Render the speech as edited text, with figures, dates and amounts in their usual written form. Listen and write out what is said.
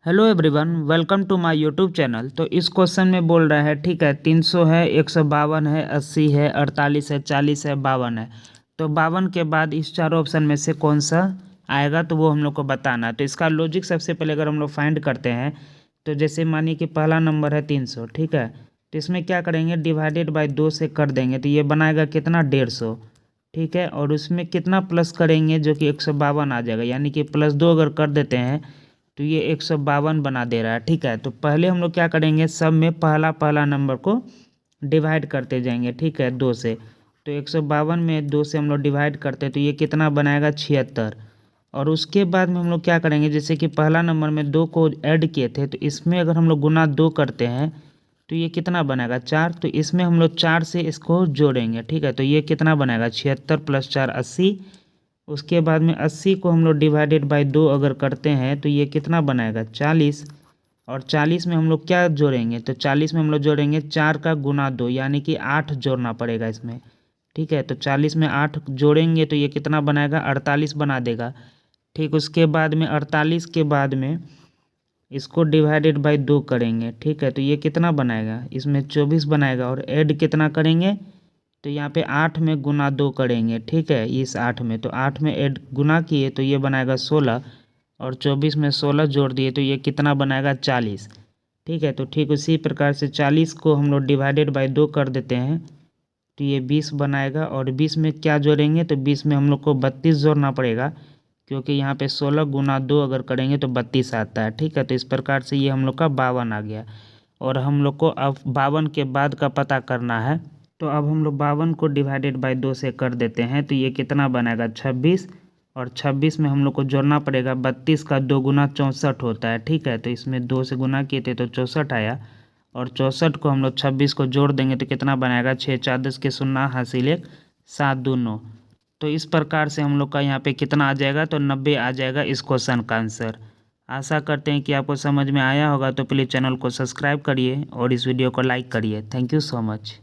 Hello everyone, welcome to my YouTube channel. तो इस question में बोल रहा है, ठीक है, 300 है, 152 है, 80 है, 48 है, 40 है, 52 है। तो 52 के बाद इस चारों ऑप्शन में से कौन सा आएगा, तो वो हम लोग को बताना है। तो इसका लॉजिक सबसे पहले अगर हम लोग फाइंड करते हैं, तो जैसे मानिए कि पहला नंबर है 300, ठीक है। तो इसमें क्या करेंगे, डिवाइडेड बाई 2 से कर देंगे, तो ये बनाएगा कितना, 150, ठीक है। और उसमें कितना प्लस करेंगे, जो कि 152 आ जाएगा, यानी कि +2 अगर कर देते हैं तो ये 152 बना दे रहा है, ठीक है। तो पहले हम लोग क्या करेंगे, सब में पहला पहला नंबर को डिवाइड करते जाएंगे, ठीक है, 2 से। तो 152 में 2 से हम लोग डिवाइड करते हैं तो ये कितना बनाएगा, 76। और उसके बाद में हम लोग क्या करेंगे, जैसे कि पहला नंबर में 2 को ऐड किए थे, तो इसमें अगर हम लोग गुना 2 करते हैं तो ये कितना बनेगा, 4। तो इसमें हम लोग 4 से इसको जोड़ेंगे, ठीक है। तो ये कितना बनेगा, 76 + 4 80। उसके बाद में 80 को हम लोग डिवाइडेड बाई 2 अगर करते हैं तो ये कितना बनाएगा, 40। और 40 में हम लोग क्या जोड़ेंगे, तो 40 में हम लोग जोड़ेंगे 4 का गुना 2, यानी कि 8 जोड़ना पड़ेगा इसमें, ठीक है। तो 40 में 8 जोड़ेंगे तो ये कितना बनाएगा, 48 बना देगा, ठीक। उसके बाद में 48 के बाद में इसको डिवाइडेड बाई 2 करेंगे, ठीक है। तो ये कितना बनाएगा, इसमें 24 बनाएगा। और ऐड कितना करेंगे, तो यहाँ पे 8 में गुना 2 करेंगे, ठीक है। इस 8 में, तो 8 में ऐड गुना किए तो ये बनाएगा 16। और 24 में 16 जोड़ दिए तो ये कितना बनाएगा, 40, ठीक है। तो ठीक उसी प्रकार से 40 को हम लोग डिवाइडेड बाई 2 कर देते हैं तो ये 20 बनाएगा। और 20 में क्या जोड़ेंगे, तो 20 में हम लोग को 32 जोड़ना पड़ेगा, क्योंकि यहाँ पे 16 गुना 2 अगर करेंगे तो 32 आता है, ठीक है। तो इस प्रकार से ये हम लोग का 52 आ गया। और हम लोग को अब 52 के बाद का पता करना है। तो अब हम लोग 52 को डिवाइडेड बाई 2 से कर देते हैं तो ये कितना बनाएगा, 26। और 26 में हम लोग को जोड़ना पड़ेगा, 32 का 2 गुना 64 होता है, ठीक है। तो इसमें 2 से गुना किए थे तो 64 आया। और 64 को हम लोग 26 को जोड़ देंगे तो कितना बनाएगा, 6 4 10 के 0 हासिल 1 7 2 9। तो इस प्रकार से हम लोग का यहाँ पे कितना आ जाएगा, तो 90 आ जाएगा इस क्वेश्चन का आंसर। आशा करते हैं कि आपको समझ में आया होगा। तो प्लीज़ चैनल को सब्सक्राइब करिए और इस वीडियो को लाइक करिए। Thank you so much.